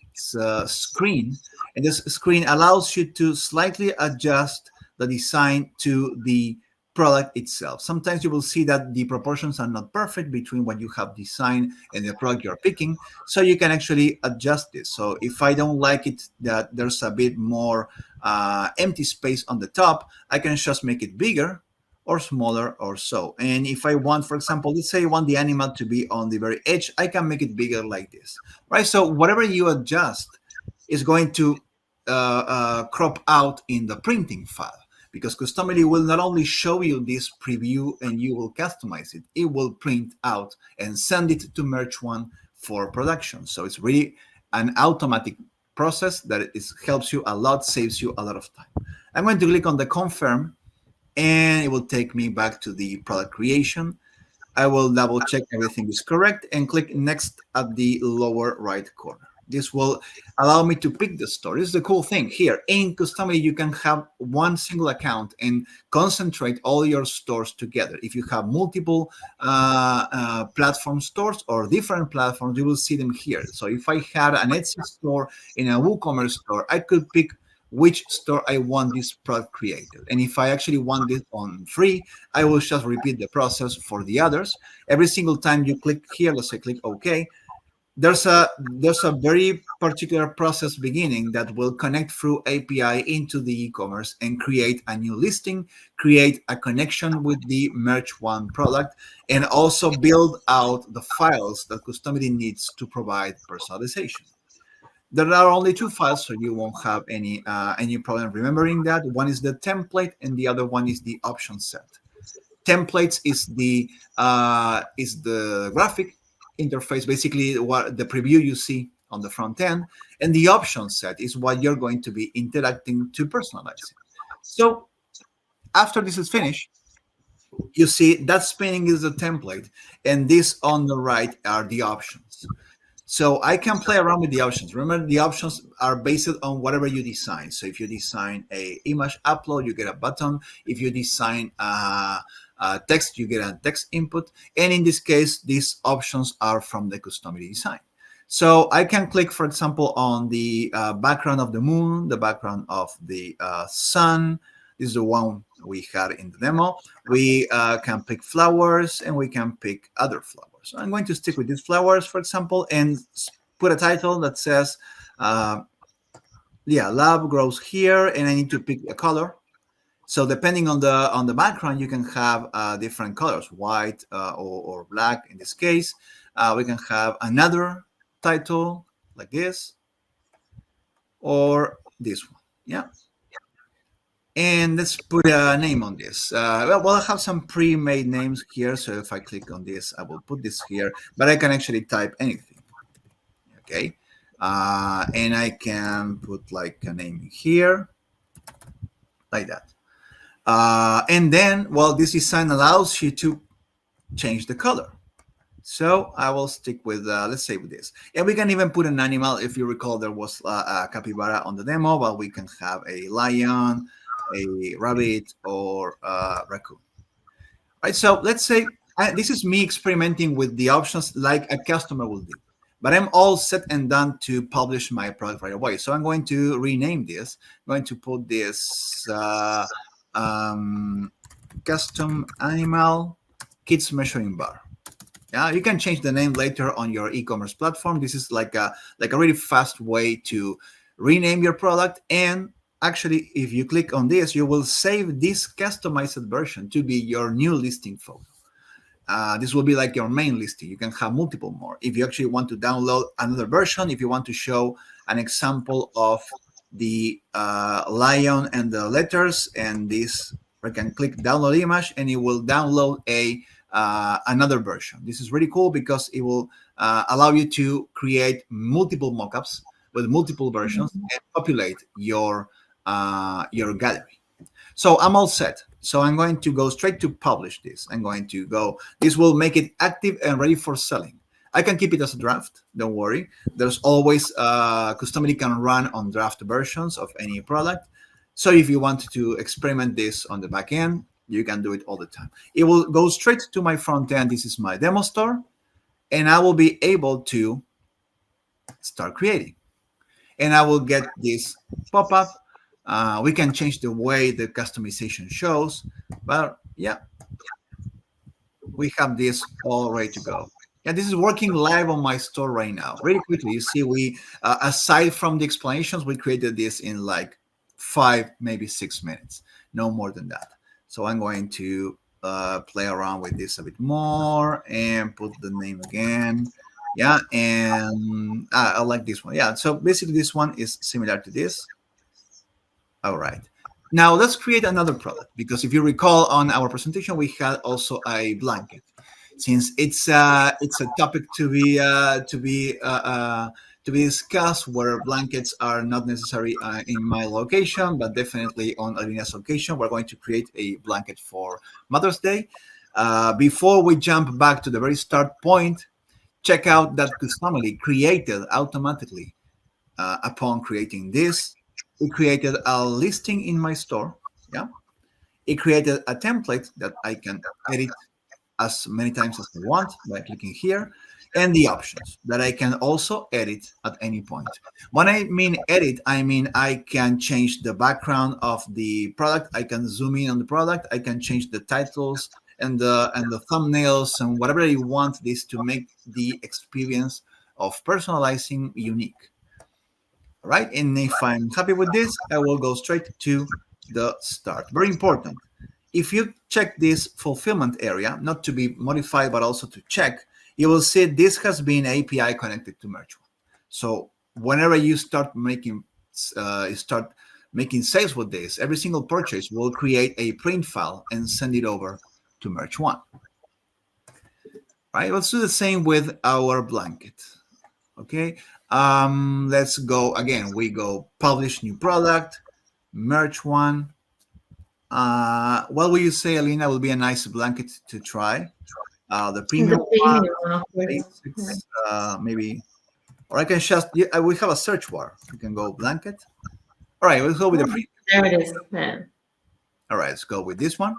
screen, and this screen allows you to slightly adjust the design to the product itself. Sometimes you will see that the proportions are not perfect between what you have designed and the product you're picking, so you can actually adjust this. So if I don't like it that there's a bit more empty space on the top, I can just make it bigger or smaller or so. And if I want, for example, let's say I want the animal to be on the very edge, I can make it bigger like this, right? So whatever you adjust is going to crop out in the printing file, because Customily will not only show you this preview and you will customize it, it will print out and send it to Merch One for production. So it's really an automatic process that helps you a lot, saves you a lot of time. I'm going to click on the confirm, and it will take me back to the product creation. I will double check everything is correct and click next at the lower right corner. This will allow me to pick the store. This is the cool thing here. In Customily, you can have one single account and concentrate all your stores together. If you have multiple platform stores or different platforms, you will see them here. So if I had an Etsy store and a WooCommerce store, I could pick which store I want this product created. And if I actually want it on free, I will just repeat the process for the others. Every single time you click here, let's say click OK, there's a very particular process beginning that will connect through API into the e-commerce and create a new listing, create a connection with the Merch One product, and also build out the files that Customily needs to provide personalization. There are only two files, so you won't have any problem remembering that. One is the template, and the other one is the option set. Templates is the graphic interface, basically what the preview you see on the front end, and the option set is what you're going to be interacting to personalize it. So after this is finished, you see that spinning is the template, and this on the right are the options. So I can play around with the options. Remember, the options are based on whatever you design. So if you design a image upload, you get a button. If you design text, you get a text input. And in this case, these options are from the Customily design. So I can click, for example, on the background of the moon, the background of the sun. This is the one we had in the demo. We can pick flowers, and we can pick other flowers. So I'm going to stick with these flowers, for example, and put a title that says, love grows here, and I need to pick a color. So depending on the background, you can have different colors, white or black. In this case, we can have another title like this, or this one. Yeah. And let's put a name on this. Well, I have some pre-made names here. So if I click on this, I will put this here, but I can actually type anything. Okay. And I can put like a name here, like that. And then, well, this design allows you to change the color. So I will stick with, let's say with this. And we can even put an animal. If you recall, there was a capybara on the demo, but we can have a lion, a rabbit, or a raccoon. Right, so let's say this is me experimenting with the options like a customer will do. But I'm all set and done to publish my product right away. So I'm going to rename this. I'm going to put this custom animal kids measuring bar. Yeah, you can change the name later on your e-commerce platform. This is like a really fast way to rename your product. And actually, if you click on this, you will save this customized version to be your new listing photo. This will be like your main listing. You can have multiple more. If you actually want to download another version, if you want to show an example of the lion and the letters, and this, I can click download image, and it will download another version. This is really cool because it will allow you to create multiple mockups with multiple versions and populate your gallery. So I'm all set. So I'm going to go straight to publish this. I'm going to go, this will make it active and ready for selling. I can keep it as a draft. Don't worry. There's always, Customily can run on draft versions of any product. So if you want to experiment this on the back end, you can do it all the time. It will go straight to my front end. This is my demo store. And I will be able to start creating. And I will get this pop-up. We can change the way the customization shows. But yeah, we have this all ready to go. Yeah, this is working live on my store right now. Really quickly, you see, we aside from the explanations, we created this in like 5, maybe 6 minutes, no more than that. So I'm going to play around with this a bit more and put the name again. Yeah, and I like this one. Yeah, so basically this one is similar to this. All right. Now let's create another product, because if you recall on our presentation, we had also a blanket. Since it's a topic to be discussed, where blankets are not necessary in my location, but definitely on Alina's location, we're going to create a blanket for Mother's Day. Before we jump back to the very start point, check out that Customily created automatically upon creating this. It created a listing in my store. Yeah, it created a template that I can edit as many times as I want by clicking here, and the options that I can also edit at any point. When I mean edit, I mean I can change the background of the product. I can zoom in on the product. I can change the titles and the thumbnails and whatever you want this to make the experience of personalizing unique. All right, and if I'm happy with this, I will go straight to the start. Very important. If you check this fulfillment area, not to be modified, but also to check, you will see this has been API connected to Merch One. So whenever you start making sales with this, every single purchase will create a print file and send it over to Merch One. Right? Let's do the same with our blanket. Okay. Let's go again. We go publish new product, Merch One. What will you say, Alina, will be a nice blanket to try? The premium one, basics, maybe, or I can just, yeah, we have a search bar. You can go blanket. All right, let's go with the premium. There it is. Yeah. All right, let's go with this one.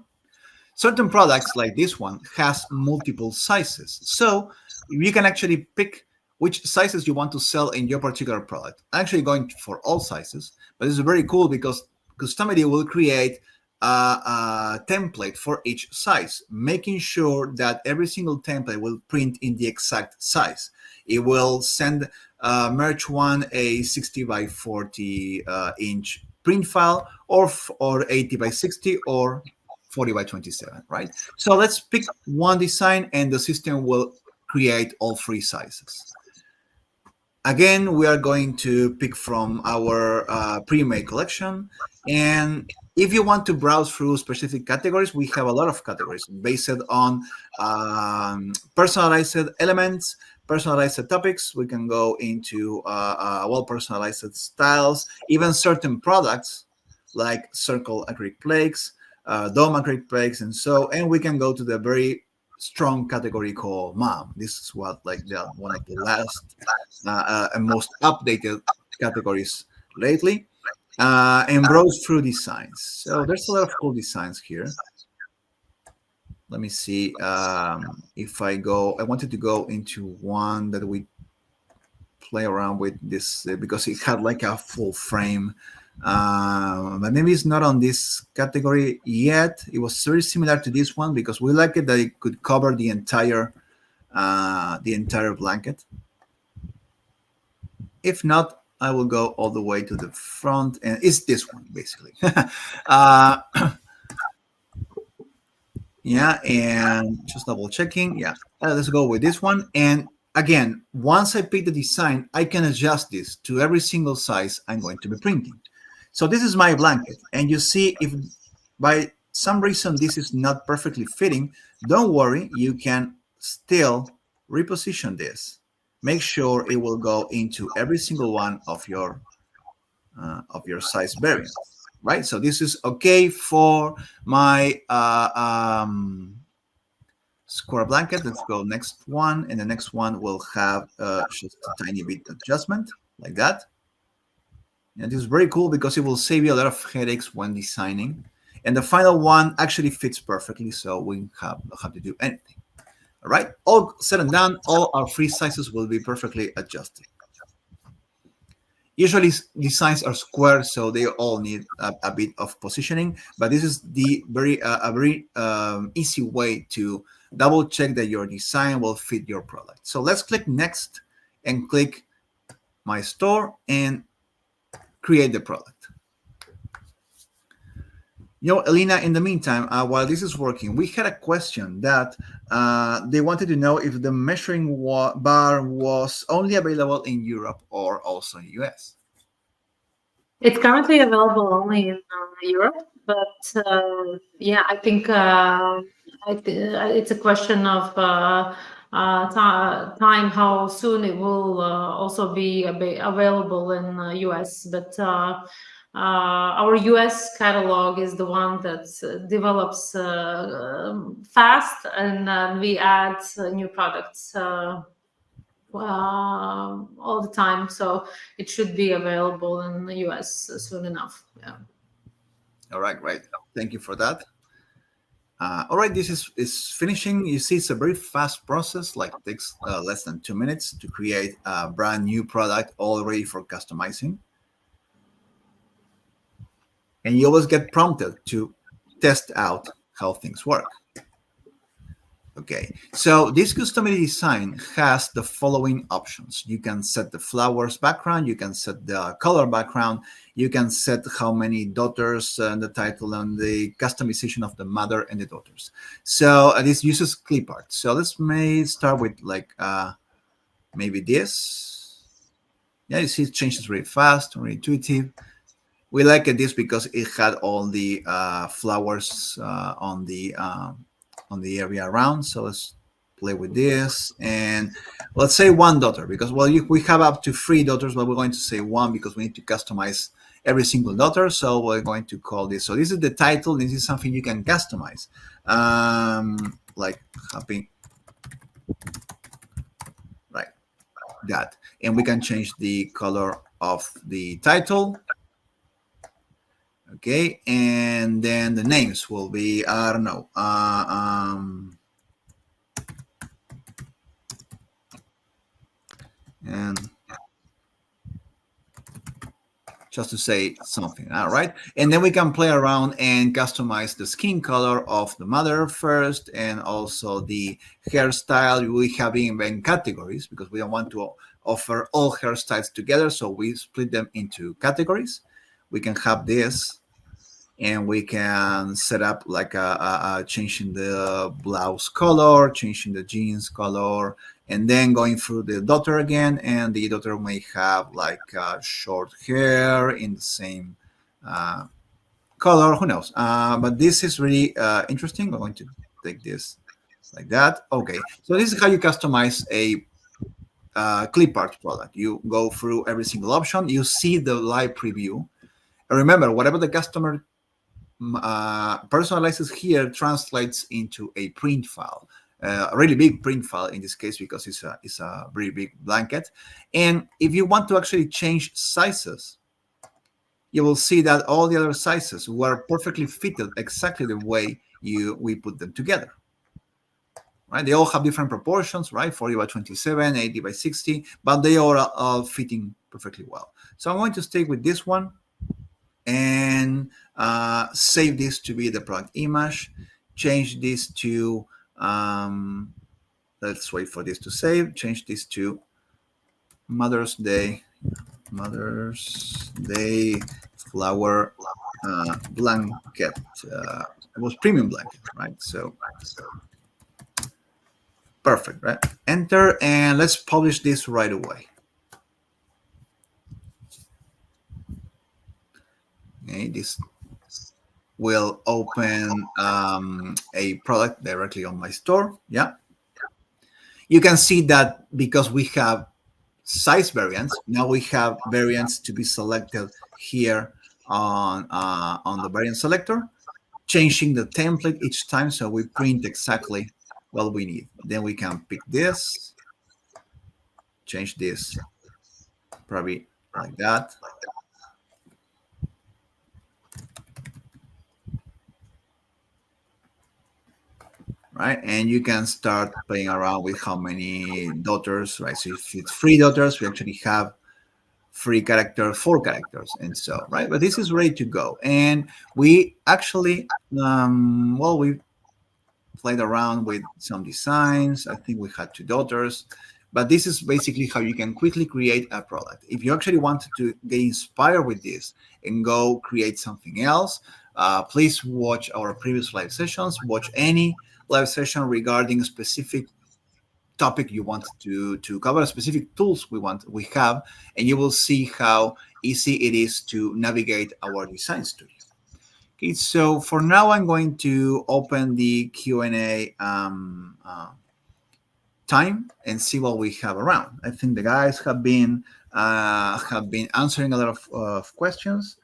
Certain products like this one has multiple sizes. So you can actually pick which sizes you want to sell in your particular product. I'm actually going for all sizes, but this is very cool because Customily will create a template for each size, making sure that every single template will print in the exact size. It will send Merch One a 60 by 40 inch print file, or 80 by 60, or 40 by 27, right? So let's pick one design and the system will create all 3 sizes. Again, we are going to pick from our pre-made collection. And if you want to browse through specific categories, we have a lot of categories based on personalized elements, personalized topics. We can go into well-personalized styles, even certain products like circle acrylic plaques, dome acrylic plaques, and we can go to the very strong category called mom. This is what one of the last and most updated categories lately, and browse through designs. So there's a lot of cool designs here. Let me see if I wanted to go into one that we play around with this because it had like a full frame. But maybe it's not on this category yet. It was very similar to this one because we like it that it could cover the entire blanket. If not, I will go all the way to the front, and it's this one basically. Yeah, and just double checking. Yeah, let's go with this one. And again, once I pick the design, I can adjust this to every single size I'm going to be printing. So this is my blanket, and you see if by some reason this is not perfectly fitting, don't worry, you can still reposition this. Make sure it will go into every single one of your size variants. right? So this is okay for my square blanket. Let's go next one, and the next one will have just a tiny bit adjustment like that. And this is very cool because it will save you a lot of headaches when designing. And the final one actually fits perfectly, so we don't have to do anything. All right, all said and done, all our free sizes will be perfectly adjusted. Usually designs are square, so they all need a bit of positioning, but this is the a very easy way to double check that your design will fit your product. So let's click next and click my store and create the product. Elina, in the meantime, while this is working, we had a question that they wanted to know if the measuring bar was only available in Europe or also in US. It's currently available only in Europe, but yeah, I think it's a question of time how soon it will also be available in US. But our US catalog is the one that develops fast, and we add new products all the time, so it should be available in the US soon enough. Yeah. All right, great. Thank you for that. All right, this is finishing. You see, it's a very fast process. Like, it takes less than 2 minutes to create a brand new product all ready for customizing. And you always get prompted to test out how things work. Okay, so this Customily design has the following options. You can set the flowers background, you can set the color background, you can set how many daughters and the title and the customization of the mother and the daughters. So this uses clip art. So let's start with like maybe this. Yeah, you see it changes very fast, very intuitive. We like this because it had all the flowers on the area around. So let's play with this, and let's say one daughter, because we have up to 3 daughters, but we're going to say 1 because we need to customize every single daughter. So we're going to call this. So this is the title. This is something you can customize, like happy, right? That, and we can change the color of the title. Okay, and then the names will be, I don't know, and just to say something, all right? And then we can play around and customize the skin color of the mother first, and also the hairstyle. We have even categories because we don't want to offer all hairstyles together, so we split them into categories. We can have this, and we can set up like changing the blouse color, changing the jeans color, and then going through the daughter again. And the daughter may have like short hair in the same color, who knows? But this is really interesting. We're going to take this like that. Okay, so this is how you customize a clip art product. You go through every single option, you see the live preview. And remember, whatever the customer personalizes here translates into a print file, a really big print file in this case, because it's a very big blanket. And if you want to actually change sizes, you will see that all the other sizes were perfectly fitted exactly the way we put them together. Right? They all have different proportions, right? 40 by 27, 80 by 60, but they are all fitting perfectly well. So I'm going to stay with this one and save this to be the product image. Change this to, let's wait for this to save. Change this to Mother's Day flower blanket. It was premium blanket, right? So perfect, right? Enter, and let's publish this right away. Okay, this will open a product directly on my store. Yeah, you can see that because we have size variants, now we have variants to be selected here on the variant selector, changing the template each time so we print exactly what we need. Then we can pick this, change this, probably like that. Right, and you can start playing around with how many daughters, right? So if it's 3 daughters, we actually have 3 characters, 4 characters, and so right. But this is ready to go, and we actually, well, we played around with some designs. I think we had 2 daughters, but this is basically how you can quickly create a product. If you actually wanted to get inspired with this and go create something else, please watch our previous live sessions. Watch any live session regarding a specific topic you want to cover, specific tools we have, and you will see how easy it is to navigate our design studio. Okay, so for now, I'm going to open the Q&A time and see what we have around. I think the guys have been answering a lot of questions.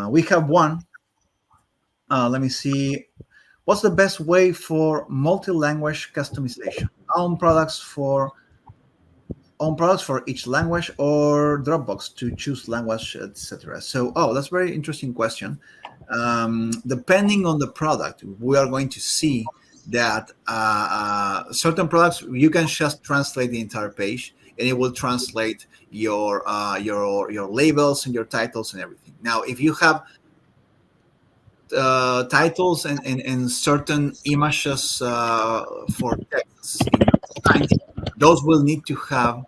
We have one. Let me see. What's the best way for multi-language customization? Own products for each language, or Dropbox to choose language, etc. So, that's a very interesting question. Depending on the product, we are going to see that certain products you can just translate the entire page, and it will translate your labels and your titles and everything. Now, if you have titles and certain images for texts in your designs, those will need to have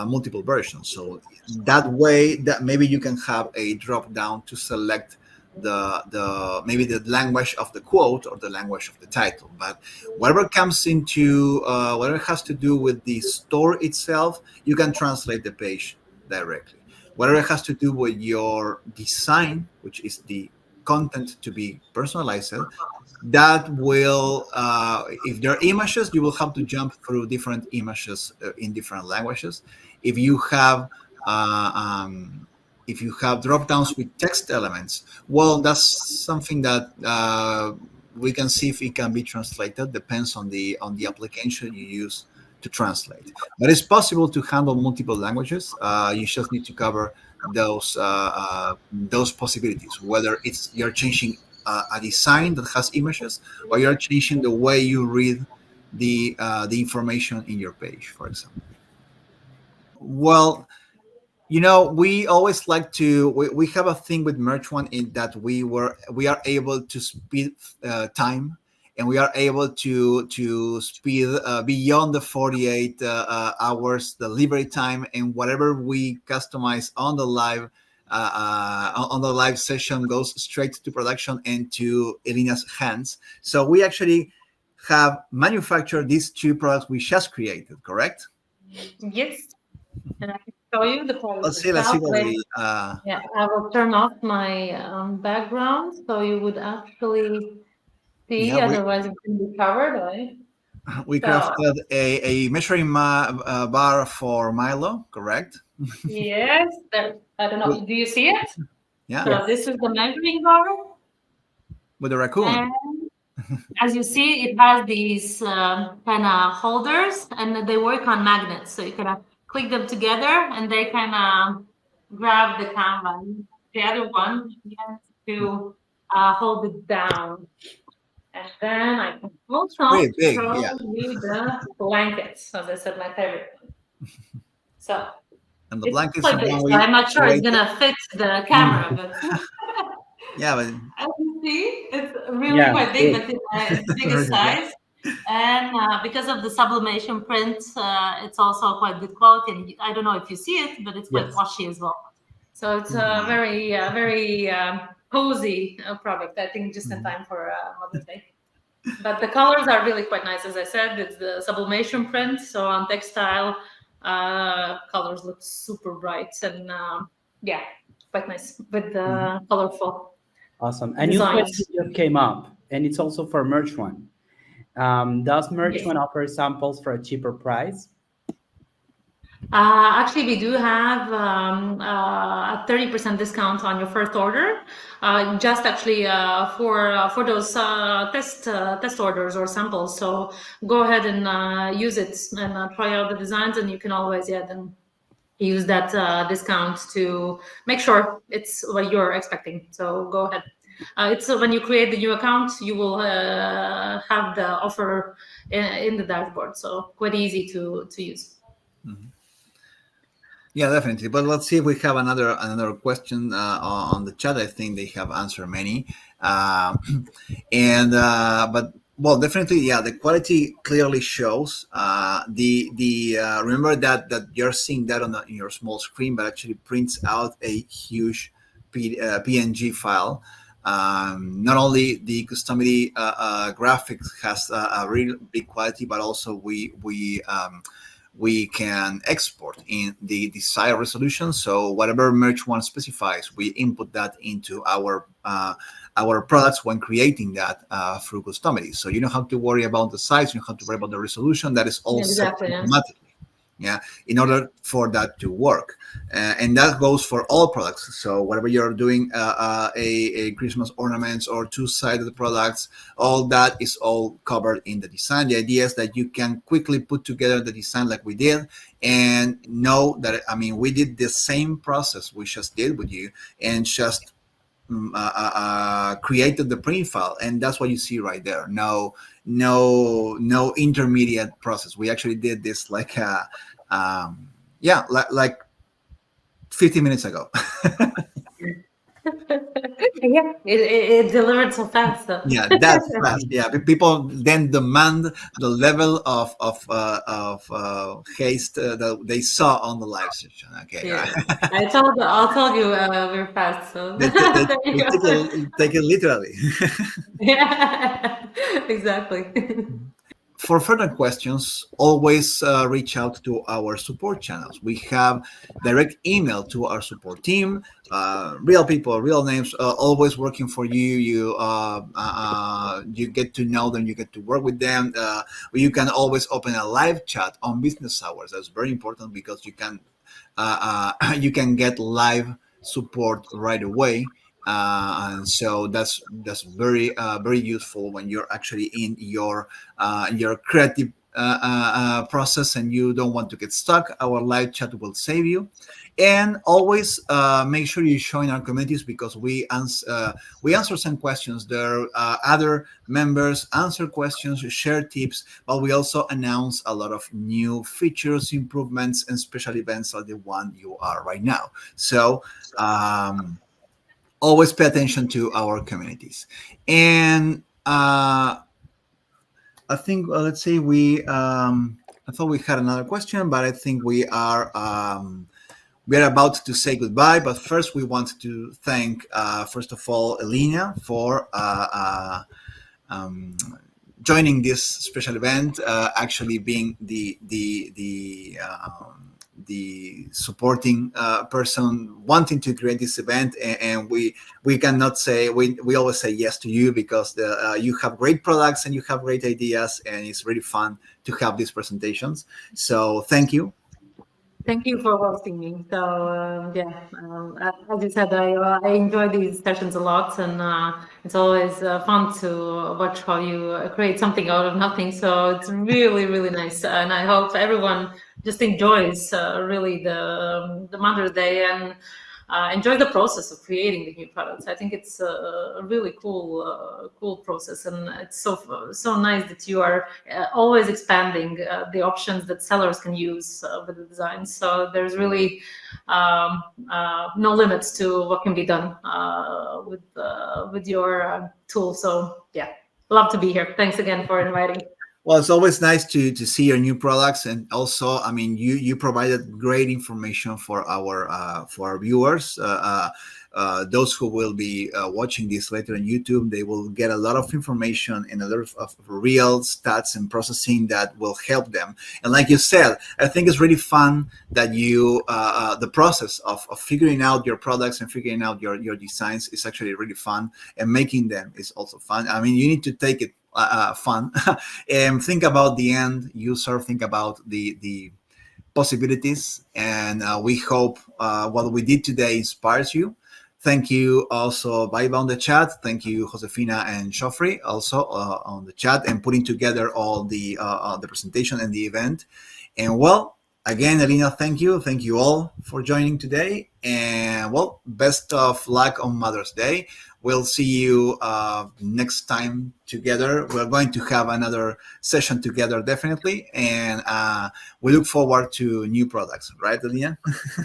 multiple versions. So that way, that maybe you can have a drop down to select the maybe the language of the quote or the language of the title. But whatever comes into whatever has to do with the store itself, you can translate the page directly. Whatever has to do with your design, which is the content to be personalized, that will if there are images, you will have to jump through different images in different languages. If you have drop downs with text elements, well, that's something that we can see if it can be translated. Depends on the application you use to translate, but it's possible to handle multiple languages. You just need to cover those possibilities, whether it's you're changing a design that has images, or you're changing the way you read the information in your page, for example. Well, we always like to we have a thing with Merch One, in that we are able to speed time, and we are able to speed beyond the 48 hours delivery time, and whatever we customize on the live session goes straight to production and to Elina's hands. So we actually have manufactured these 2 products we just created, correct? Yes, and I can show you the product. Let's see what we. Yeah, I will turn off my background so you would actually see. Yeah, otherwise, it can be covered, right? We crafted a measuring bar for Milo, correct? Yes, there. I don't know. Do you see it? Yeah. So this is the measuring bar. With the raccoon. And as you see, it has these kind of holders, and they work on magnets. So you can click them together, and they kind of grab the camera. The other one, you have to hold it down. And then I can also show you the blankets. So this is my favorite one. So and the blankets. Like I'm not sure it's gonna fit the camera, but yeah, but as you see, it's really quite big, but it's the biggest size. And because of the sublimation print, it's also quite good quality. And I don't know if you see it, but it's quite washy as well. So it's a very cozy product. I think just in time for Mother's Day. But the colors are really quite nice. As I said, it's the sublimation print. So on textile, colors look super bright, and quite nice with the colorful. Awesome. A new question just came up, and it's also for Merch One. Does Merch One offer samples for a cheaper price? Actually, we do have a 30% discount on your first order. Just actually for those test orders or samples. So go ahead and use it and try out the designs, and you can always then use that discount to make sure it's what you're expecting. So go ahead. It's when you create the new account, you will have the offer in the dashboard. So quite easy to use. Mhm. Yeah, definitely. But let's see if we have another question on the chat. I think they have answered many, uh, and but well, definitely, yeah. The quality clearly shows. The remember that you're seeing that in your small screen, but actually prints out a huge PNG file. Not only the Customily graphics has a really big quality, but also we can export in the desired resolution. So whatever merch one specifies, we input that into our products when creating that through Customily. So you don't have to worry about the size, you don't have to worry about the resolution. That is all set Exactly. automatically. Yeah, in order for that to work, and that goes for all products. So whatever you're doing, a Christmas ornaments or two-sided products, all that is all covered in the design. The idea is that you can quickly put together the design like we did, and know that, I mean, we did the same process we just did with you, and just created the print file, and that's what you see right there. No intermediate process. We actually did this like like 15 minutes ago. Yeah, it delivered so fast. So. Yeah, that's fast. Yeah, people then demand the level of haste that they saw on the live session. Okay, Yeah, I'll tell you we're fast. So they, there they, you they go. take it literally. Yeah, exactly. For further questions, always reach out to our support channels. We have direct email to our support team, real people, real names, always working for you. You get to know them, you get to work with them. You can always open a live chat on business hours. That's very important because you can get live support right away. And so that's very useful when you're actually in your creative process and you don't want to get stuck. Our live chat will save you. And always make sure you join our communities, because we answer some questions there. Other members answer questions, share tips, but we also announce a lot of new features, improvements, and special events like the one you are right now. So always pay attention to our communities. And I think, let's see, I thought we had another question, but I think we are about to say goodbye. But first, we want to thank, first of all, Elina for joining this special event, actually being the supporting person wanting to create this event. And we cannot say, we always say yes to you, because you have great products and you have great ideas, and it's really fun to have these presentations. So thank you. Thank you for hosting me. So as you said, I enjoy these sessions a lot, and it's always fun to watch how you create something out of nothing. So it's really nice, and I hope everyone just enjoys really the Mother's Day and enjoy the process of creating the new products. I think it's a really cool process, and it's so nice that you are always expanding the options that sellers can use with the designs. So there's really no limits to what can be done with your tool. So yeah, love to be here. Thanks again for inviting. Well, it's always nice to see your new products, and also, I mean, you provided great information for our viewers. Those who will be watching this later on YouTube, they will get a lot of information and a lot of real stats and processing that will help them. And like you said, I think it's really fun that the process of figuring out your products and figuring out your designs is actually really fun, and making them is also fun. I mean, you need to take it fun and think about the end user, think about the possibilities, and we hope what we did today inspires you. Thank you also, Baiba, on the chat. Thank you, Josefina and Joffrey, also on the chat and putting together all the presentation and the event. And well, again, Elina, thank you. Thank you all for joining today. And well, best of luck on Mother's Day. We'll see you next time together. We're going to have another session together, definitely. And we look forward to new products, right, Elina?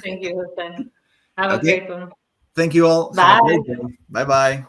Thank you, Jose. Have a great one. Thank you all. Bye. Have a great day. Bye-bye.